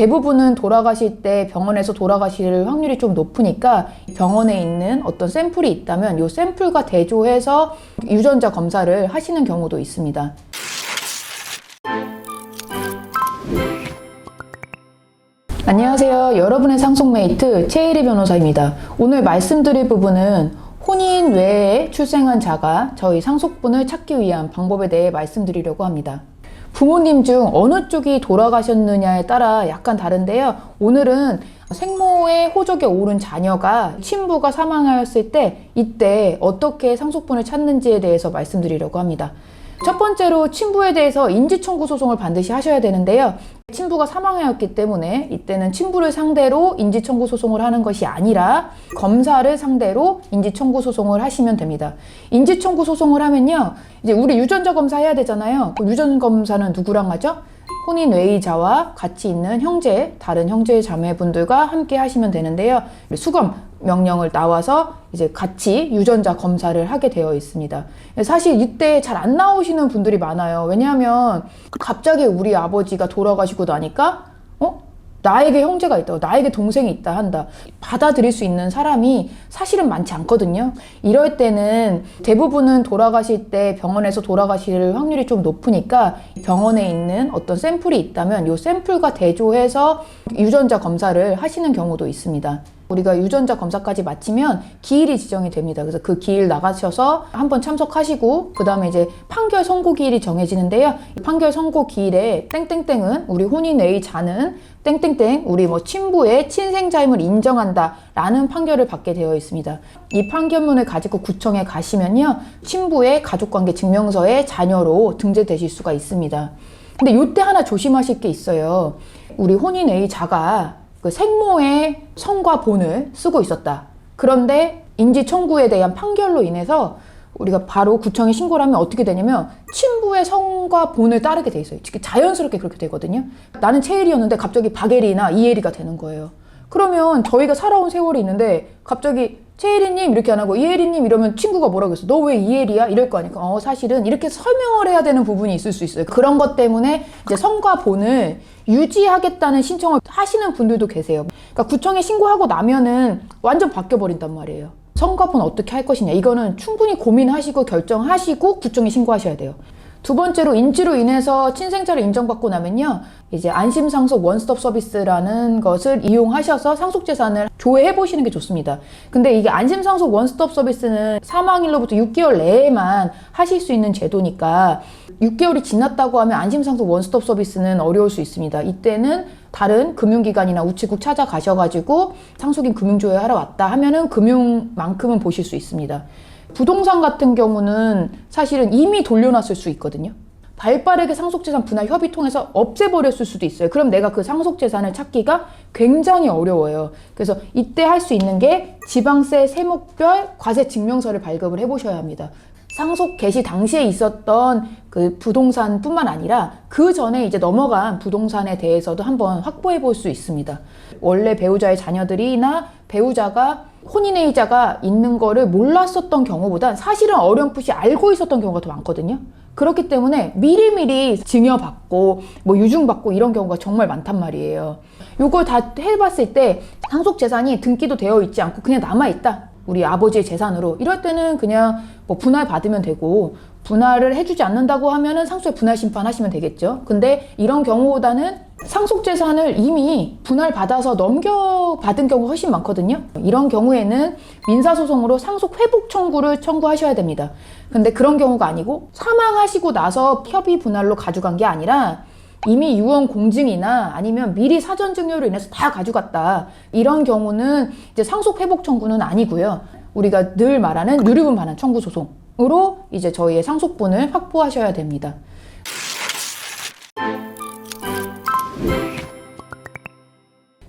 대부분은 돌아가실 때 병원에서 돌아가실 확률이 좀 높으니까 병원에 있는 어떤 샘플이 있다면 이 샘플과 대조해서 유전자 검사를 하시는 경우도 있습니다. 안녕하세요. 여러분의 상속메이트 최혜리 변호사입니다. 오늘 말씀드릴 부분은 혼인 외에 출생한 자가 저희 상속분을 찾기 위한 방법에 대해 말씀드리려고 합니다. 부모님 중 어느 쪽이 돌아가셨느냐에 따라 약간 다른데요. 오늘은 생모의 호적에 오른 자녀가 친부가 사망하였을 때 이때 어떻게 상속분을 찾는지에 대해서 말씀드리려고 합니다. 첫 번째로 친부에 대해서 인지청구 소송을 반드시 하셔야 되는데요. 친부가 사망하였기 때문에 이때는 친부를 상대로 인지청구 소송을 하는 것이 아니라 검사를 상대로 인지청구 소송을 하시면 됩니다. 인지청구 소송을 하면요, 이제 우리 유전자 검사 해야 되잖아요. 그 유전 검사는 누구랑 하죠? 혼인 외이자와 같이 있는 형제, 다른 형제 자매분들과 함께 하시면 되는데요. 수검 명령을 나와서 이제 같이 유전자 검사를 하게 되어 있습니다. 사실 이때 잘 안 나오시는 분들이 많아요. 왜냐하면 갑자기 우리 아버지가 돌아가시고 나니까 나에게 형제가 있다, 나에게 동생이 있다 한다. 받아들일 수 있는 사람이 사실은 많지 않거든요. 이럴 때는 대부분은 돌아가실 때 병원에서 돌아가실 확률이 좀 높으니까 병원에 있는 어떤 샘플이 있다면 이 샘플과 대조해서 유전자 검사를 하시는 경우도 있습니다. 우리가 유전자 검사까지 마치면 기일이 지정이 됩니다. 그래서 그 기일 나가셔서 한번 참석하시고 그 다음에 이제 판결 선고 기일이 정해지는데요. 이 판결 선고 기일에 땡땡땡은 우리 혼인 외자는 땡땡땡 우리 친부의 친생자임을 인정한다 라는 판결을 받게 되어 있습니다. 이 판결문을 가지고 구청에 가시면요, 친부의 가족관계 증명서에 자녀로 등재되실 수가 있습니다. 근데 이때 하나 조심하실 게 있어요. 우리 혼인 외자가 그 생모의 성과 본을 쓰고 있었다. 그런데 인지 청구에 대한 판결로 인해서 우리가 바로 구청에 신고를 하면 어떻게 되냐면 친부의 성과 본을 따르게 돼 있어요. 자연스럽게 그렇게 되거든요. 나는 최혜리였는데 갑자기 박혜리나 이혜리가 되는 거예요. 그러면 저희가 살아온 세월이 있는데 갑자기 최혜리님 이렇게 안 하고 이혜리님 이러면 친구가 뭐라고 했어? 너 왜 이혜리야? 이럴 거 아니까 사실은 이렇게 설명을 해야 되는 부분이 있을 수 있어요. 그런 것 때문에 이제 성과 본을 유지하겠다는 신청을 하시는 분들도 계세요. 그러니까 구청에 신고하고 나면은 완전 바뀌어버린단 말이에요. 성과본 어떻게 할 것이냐, 이거는 충분히 고민하시고 결정하시고 구청에 신고하셔야 돼요. 두 번째로 인지로 인해서 친생자를 인정받고 나면요, 이제 안심상속 원스톱 서비스라는 것을 이용하셔서 상속재산을 조회해 보시는 게 좋습니다. 근데 이게 안심상속 원스톱 서비스는 사망일로부터 6개월 내에만 하실 수 있는 제도니까 6개월이 지났다고 하면 안심상속 원스톱 서비스는 어려울 수 있습니다. 이때는 다른 금융기관이나 우체국 찾아가셔가지고 상속인 금융조회 하러 왔다 하면은 금융만큼은 보실 수 있습니다. 부동산 같은 경우는 사실은 이미 돌려놨을 수 있거든요. 발빠르게 상속재산 분할 협의 통해서 없애버렸을 수도 있어요. 그럼 내가 그 상속재산을 찾기가 굉장히 어려워요. 그래서 이때 할 수 있는 게 지방세 세목별 과세증명서를 발급을 해보셔야 합니다. 상속 개시 당시에 있었던 그 부동산 뿐만 아니라 그 전에 이제 넘어간 부동산에 대해서도 한번 확보해 볼 수 있습니다. 원래 배우자의 자녀들이나 배우자가 혼인외자가 있는 거를 몰랐었던 경우보단 사실은 어렴풋이 알고 있었던 경우가 더 많거든요. 그렇기 때문에 미리미리 증여받고 유증받고 이런 경우가 정말 많단 말이에요. 요걸 다 해봤을 때 상속재산이 등기도 되어 있지 않고 그냥 남아있다, 우리 아버지의 재산으로, 이럴 때는 그냥 분할 받으면 되고, 분할을 해주지 않는다고 하면은 상속의 분할 심판 하시면 되겠죠. 근데 이런 경우보다는 상속재산을 이미 분할 받아서 넘겨받은 경우가 훨씬 많거든요. 이런 경우에는 민사소송으로 상속회복 청구를 청구하셔야 됩니다. 근데 그런 경우가 아니고 사망하시고 나서 협의 분할로 가져간 게 아니라 이미 유언 공증이나 아니면 미리 사전 증여로 인해서 다 가져갔다, 이런 경우는 이제 상속회복 청구는 아니고요. 우리가 늘 말하는 유류분 반환 청구 소송으로 이제 저희의 상속분을 확보하셔야 됩니다.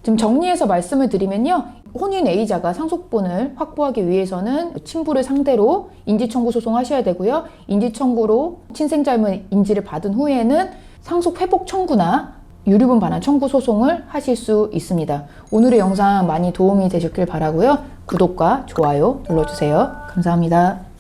좀 정리해서 말씀을 드리면요, 혼인 외자가 상속분을 확보하기 위해서는 친부를 상대로 인지청구 소송하셔야 되고요. 인지청구로 친생자임을 인지를 받은 후에는 상속회복 청구나 유류분 반환 청구 소송을 하실 수 있습니다. 오늘의 영상 많이 도움이 되셨길 바라고요. 구독과 좋아요 눌러주세요. 감사합니다.